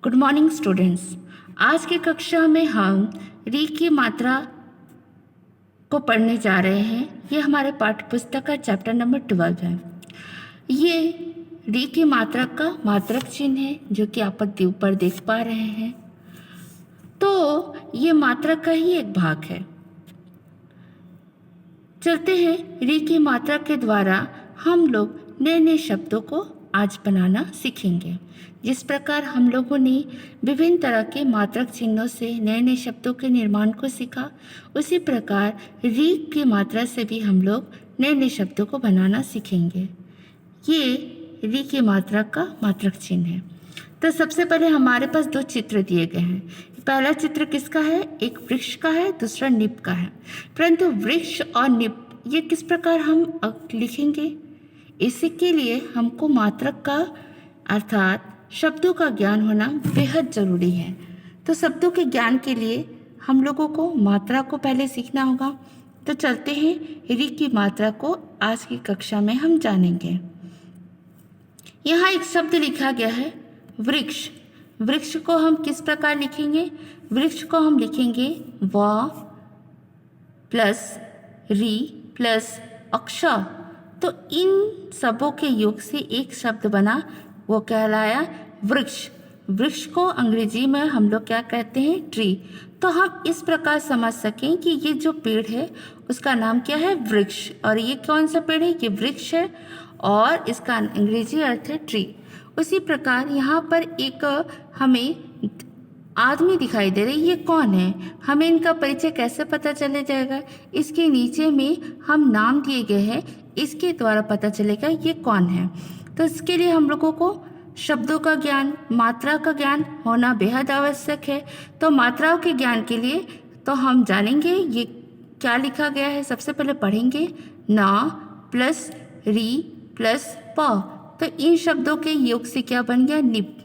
Good morning students. आज की कक्षा में हम री की मात्रा को पढ़ने जा रहे हैं। ये हमारे पाठ्य पुस्तक का चैप्टर नंबर 12 है। ये री की मात्रा का मात्रक चिन्ह है जो कि आप ऊपर देख पा रहे हैं। तो ये मात्रक का ही एक भाग है। चलते हैं, री की मात्रा के द्वारा हम लोग नए नए शब्दों को आज बनाना सीखेंगे। जिस प्रकार हम लोगों ने विभिन्न तरह के मात्रक चिन्हों से नए नए शब्दों के निर्माण को सीखा, उसी प्रकार री की मात्रा से भी हम लोग नए नए शब्दों को बनाना सीखेंगे। ये री की मात्रा का मात्रक चिन्ह है। तो सबसे पहले हमारे पास दो चित्र दिए गए हैं। पहला चित्र किसका है? एक वृक्ष का है, दूसरा निप का है। परंतु वृक्ष और निप ये किस प्रकार हम लिखेंगे? इसके लिए हमको मात्रक का अर्थात शब्दों का ज्ञान होना बेहद ज़रूरी है। तो शब्दों के ज्ञान के लिए हम लोगों को मात्रा को पहले सीखना होगा। तो चलते हैं, री की मात्रा को आज की कक्षा में हम जानेंगे। यहाँ एक शब्द लिखा गया है वृक्ष। वृक्ष को हम किस प्रकार लिखेंगे? वृक्ष को हम लिखेंगे व प्लस री प्लस अक्ष। तो इन सबों के योग से एक शब्द बना, वो कहलाया वृक्ष। वृक्ष को अंग्रेजी में हम लोग क्या कहते हैं? ट्री। तो हम इस प्रकार समझ सकें कि ये जो पेड़ है उसका नाम क्या है? वृक्ष। और ये कौन सा पेड़ है? ये वृक्ष है और इसका अंग्रेजी अर्थ है ट्री। उसी प्रकार यहाँ पर एक हमें आदमी दिखाई दे रहे, ये कौन है? हमें इनका परिचय कैसे पता चले जाएगा? इसके नीचे में हम नाम दिए गए हैं, इसके द्वारा पता चलेगा ये कौन है। तो इसके लिए हम लोगों को शब्दों का ज्ञान, मात्रा का ज्ञान होना बेहद आवश्यक है। तो मात्राओं के ज्ञान के लिए तो हम जानेंगे ये क्या लिखा गया है। सबसे पहले पढ़ेंगे ना प्लस री प्लस प। तो इन शब्दों के योग से क्या बन गया? निप।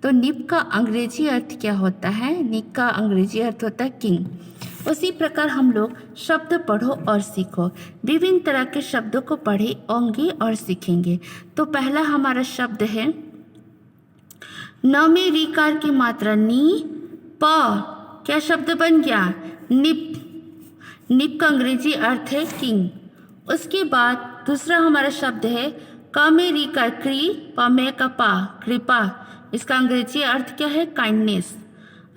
तो निप का अंग्रेजी अर्थ क्या होता है? निप का अंग्रेजी अर्थ होता है किंग। उसी प्रकार हम लोग शब्द पढ़ो और सीखो, विभिन्न तरह के शब्दों को पढ़ेंगे और सीखेंगे। तो पहला हमारा शब्द है न में रीकार की मात्रा नी प। क्या शब्द बन गया? निप। निप का अंग्रेजी अर्थ है किंग। उसके बाद दूसरा हमारा शब्द है क में रीकार क्री, प में का पा, कृपा। इसका अंग्रेजी अर्थ क्या है? काइंडनेस।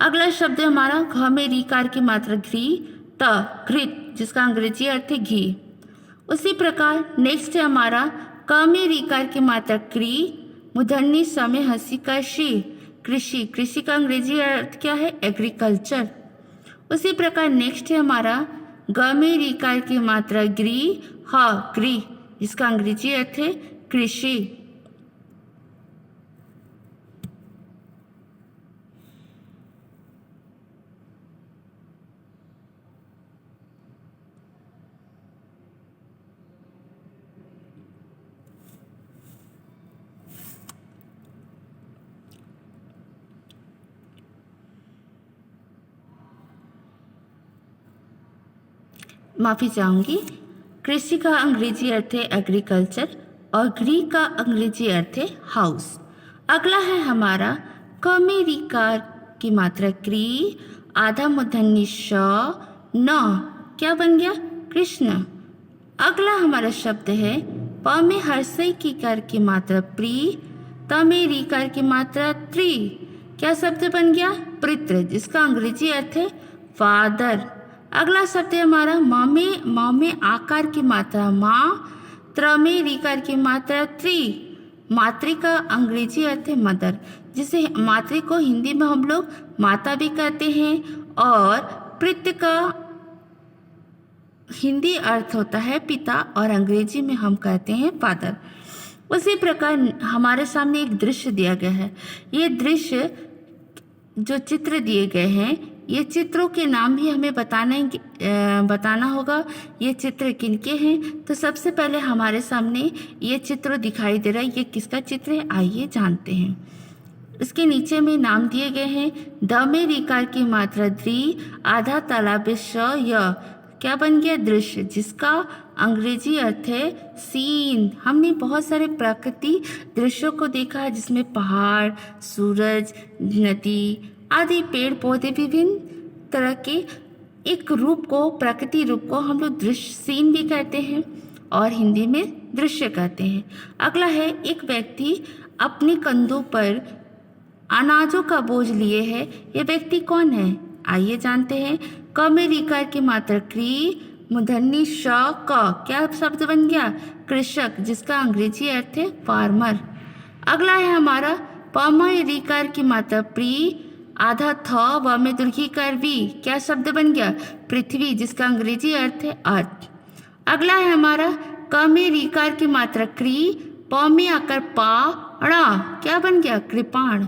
अगला शब्द है हमारा घ में रीकार की मात्रा घ्री त, घृत, जिसका अंग्रेजी अर्थ है घी। उसी प्रकार नेक्स्ट है हमारा क में रीकार की मात्रा क्री, मूर्धन्य स में हंसी का शी, कृषि। कृषि का अंग्रेजी अर्थ क्या है? एग्रीकल्चर। उसी प्रकार नेक्स्ट है हमारा ग में रीकार की मात्रा ग्री ह, ग्री, जिसका अंग्रेजी अर्थ है कृषि। माफ़ी चाहूँगी। कृषि का अंग्रेजी अर्थ है एग्रीकल्चर और गृह का अंग्रेजी अर्थ है हाउस। अगला है हमारा क में रीकार की मात्रा क्री, आधा मूर्धन्य श, न। क्या बन गया? कृष्ण। अगला हमारा शब्द है प में हर्षई की कार की मात्रा प्री, त में रीकार की मात्रा त्रि। क्या शब्द बन गया? पितृ, जिसका अंग्रेजी अर्थ है फादर। अगला शब्द है हमारा म में आकार की मात्रा माँ, त्र में रीकार की मात्रा त्रि। मातृ का अंग्रेजी अर्थ है मदर, जिसे मातृ को हिंदी में हम लोग माता भी कहते हैं और पितृ का हिंदी अर्थ होता है पिता और अंग्रेजी में हम कहते हैं फादर। उसी प्रकार हमारे सामने एक दृश्य दिया गया है। ये दृश्य जो चित्र दिए गए हैं, ये चित्रों के नाम भी हमें बताना होगा ये चित्र किनके हैं। तो सबसे पहले हमारे सामने ये चित्र दिखाई दे रहा है, ये किसका चित्र है? आइए जानते हैं। इसके नीचे में नाम दिए गए हैं द में रीकार की मात्रा द्रि, आधा तालाब श य। क्या बन गया? दृश्य, जिसका अंग्रेजी अर्थ है सीन। हमने बहुत सारे प्राकृतिक दृश्यों को देखा है, जिसमें पहाड़, सूरज, नदी आदि, पेड़ पौधे, विभिन्न तरह के एक रूप को, प्राकृतिक रूप को हम लोग दृश्य, सीन भी कहते हैं और हिंदी में दृश्य कहते हैं। अगला है, एक व्यक्ति अपने कंधों पर अनाजों का बोझ लिए है। यह व्यक्ति कौन है? आइए जानते हैं। क में रीकार की मात्रा क्री, मूर्धन्य श क, क्या शब्द बन गया? कृषक, जिसका अंग्रेजी अर्थ है फार्मर। अगला है हमारा प में रीकार की मात्रा प्री, आधा थ, व में दीर्घिकार वी, क्या शब्द बन गया? पृथ्वी, जिसका अंग्रेजी अर्थ है अर्थ। अगला है हमारा क में रीकार की मात्रा क्री, प में आकर पा, ण, क्या बन गया? कृपाण।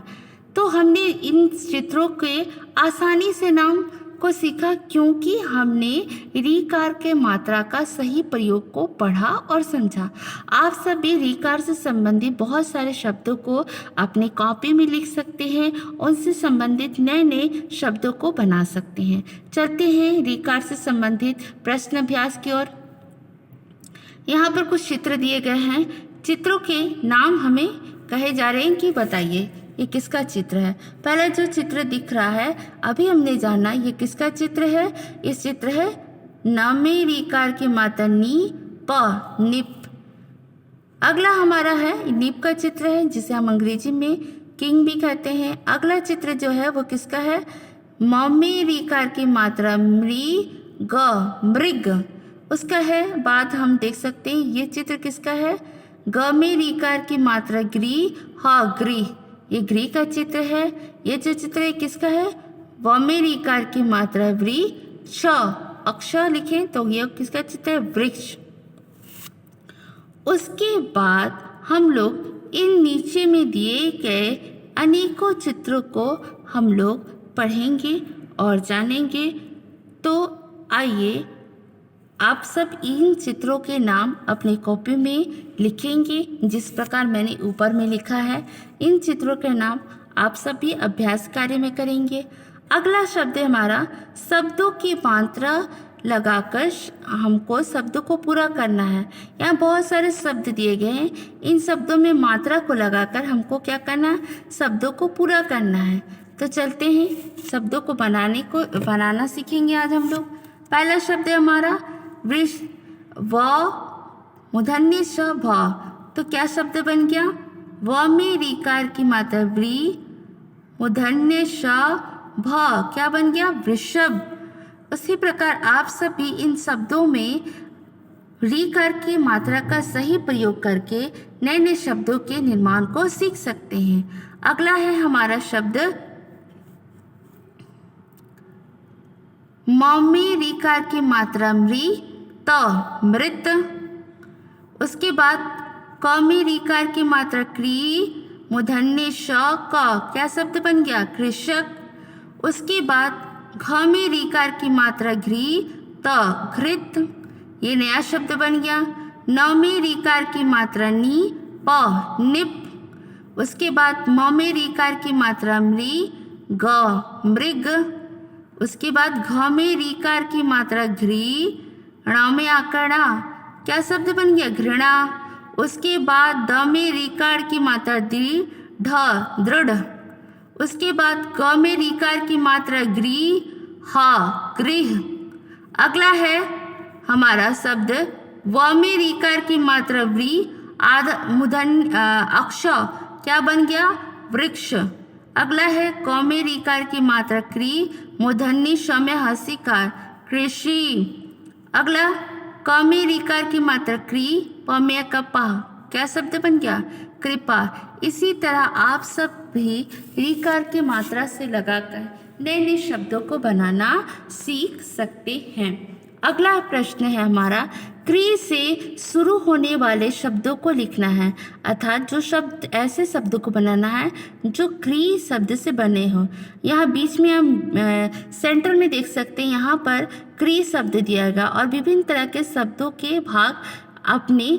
तो हमने इन चित्रों के आसानी से नाम को सीखा, क्योंकि हमने रीकार के मात्रा का सही प्रयोग को पढ़ा और समझा। आप सभी रीकार से संबंधित बहुत सारे शब्दों को अपनी कॉपी में लिख सकते हैं, उनसे संबंधित नए नए शब्दों को बना सकते हैं। चलते हैं रीकार से संबंधित प्रश्न अभ्यास की ओर। यहाँ पर कुछ चित्र दिए गए हैं। चित्रों के नाम हमें कहे जा रहे हैं कि बताइए ये किसका चित्र है। पहला जो चित्र दिख रहा है, अभी हमने जाना ये किसका चित्र है। इस चित्र है न में रीकार की मात्रा नी, प, निप। अगला हमारा है निप का चित्र है, जिसे हम अंग्रेजी में किंग भी कहते हैं। अगला चित्र जो है वो किसका है? म में रीकार की मात्रा मृ, ग, मृग, उसका है। बाद हम देख सकते हैं ये चित्र किसका है? ग में रीकार की मात्रा ग्री, ह, ग्री, ये ग्री का चित्र है। ये जो चित्र है किसका है? व में रीकार की मात्रा व्री, श, अक्षर लिखें तो ये किसका चित्र है? वृक्ष। उसके बाद हम लोग इन नीचे में दिए गए अनेकों चित्रों को हम लोग पढ़ेंगे और जानेंगे। तो आइए आप सब इन चित्रों के नाम अपनी कॉपी में लिखेंगे, जिस प्रकार मैंने ऊपर में लिखा है। इन चित्रों के नाम आप सभी अभ्यास कार्य में करेंगे। अगला शब्द है हमारा शब्दों की मात्रा लगाकर हमको शब्दों को पूरा करना है। यहाँ बहुत सारे शब्द दिए गए हैं, इन शब्दों में मात्रा को लगाकर हमको क्या करना है? शब्दों को पूरा करना है। तो चलते हैं शब्दों को बनाना सीखेंगे आज हम लोग। पहला शब्द है हमारा वृष, व मूर्धन्य श, भ, तो क्या शब्द बन गया? व में रीकार की मात्रा व्री, मूर्धन्य श, भ, क्या बन गया? वृषभ। उसी प्रकार आप सभी इन शब्दों में रीकार की मात्रा का सही प्रयोग करके नए नए शब्दों के निर्माण को सीख सकते हैं। अगला है हमारा शब्द म में रीकार की मात्रा मृ, त, मृत। उसके बाद क में रीकार की मात्रा क्री, मूर्धन्य श, क, क्या शब्द बन गया? कृषक। उसके बाद घ में रीकार की मात्रा घ्री, त, घृत, ये नया शब्द बन गया। न में रीकार की मात्रा नी, प, निप। उसके बाद म में रीकार की मात्रा मृ, ग, मृग। उसके बाद घ में रीकार की मात्रा घ्री, ण में आकड़ा, क्या शब्द बन गया? घृणा। उसके बाद द में रीकार की मात्रा दृ, ढ, दृढ़। उसके बाद क में रीकार की मात्रा ग्री, ह, गृह। अगला है हमारा शब्द व में रीकार की मात्रा व्री, आधा मूर्धन्य अक्ष, क्या बन गया? वृक्ष। अगला है क में रीकार की मात्रा क्री, मूर्धन्य श में हसीकार, कृषि। अगला क में रीकार की मात्रा क्री, प में कपा, क्या शब्द बन गया? कृपा। इसी तरह आप सब भी रीकार की मात्रा से लगाकर नए नए शब्दों को बनाना सीख सकते हैं। अगला प्रश्न है हमारा क्री से शुरू होने वाले शब्दों को लिखना है, अर्थात जो शब्द ऐसे शब्दों को बनाना है जो क्री शब्द से बने हो। यहाँ बीच में हम सेंटर में देख सकते हैं, यहाँ पर क्री शब्द दिया गया और विभिन्न तरह के शब्दों के भाग अपने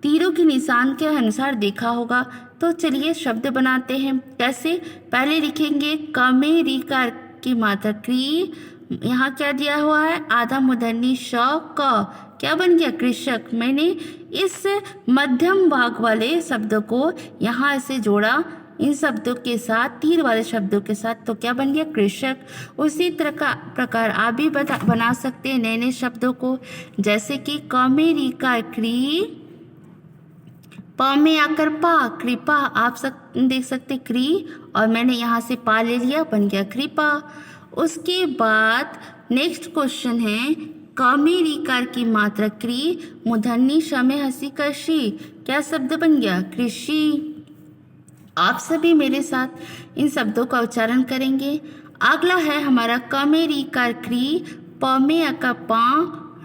तीरों के निशान के अनुसार देखा होगा। तो चलिए शब्द बनाते हैं। कैसे? पहले लिखेंगे क में रीकार की मात्रा क्री, यहाँ क्या दिया हुआ है, आधा मूर्धन्य श क, क्या बन गया, कृषक। मैंने इस मध्यम भाग वाले शब्दों को यहाँ से जोड़ा इन शब्दों के साथ, तीर वाले शब्दों के साथ, तो क्या बन गया, कृषक। उसी तरह का प्रकार आप भी बना सकते हैं नए नए शब्दों को, जैसे कि क में री का क्री, प में आकर पा, कृपा। आप देख सकते क्री, और मैंने यहाँ से पा ले लिया, बन गया कृपा। उसके बाद नेक्स्ट क्वेश्चन है, क में रीकार की मात्रा क्री, मूर्धन्य श में हंसी का शी, क्या शब्द बन गया, कृषि। आप सभी मेरे साथ इन शब्दों का उच्चारण करेंगे। अगला है हमारा क में रीकार क्री, प में अका पा,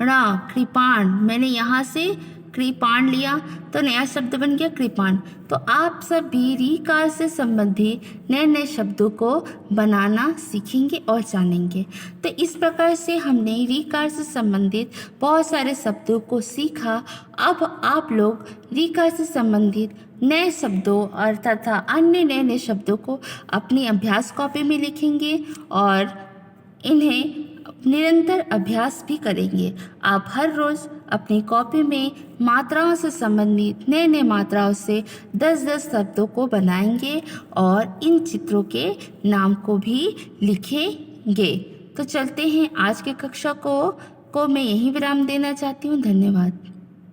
णा, कृपाण। मैंने यहाँ से कृपाण लिया तो नया शब्द बन गया कृपाण। तो आप सभी रीकार से संबंधित नए नए शब्दों को बनाना सीखेंगे और जानेंगे। तो इस प्रकार से हमने रीकार से संबंधित बहुत सारे शब्दों को सीखा। अब आप लोग रीकार से संबंधित नए शब्दों और तथा अन्य नए नए शब्दों को अपनी अभ्यास कॉपी में लिखेंगे और इन्हें निरंतर अभ्यास भी करेंगे। आप हर रोज़ अपनी कॉपी में मात्राओं से संबंधित नए नए मात्राओं से 10-10 शब्दों को बनाएंगे और इन चित्रों के नाम को भी लिखेंगे। तो चलते हैं, आज के कक्षा को मैं यहीं विराम देना चाहती हूँ। धन्यवाद।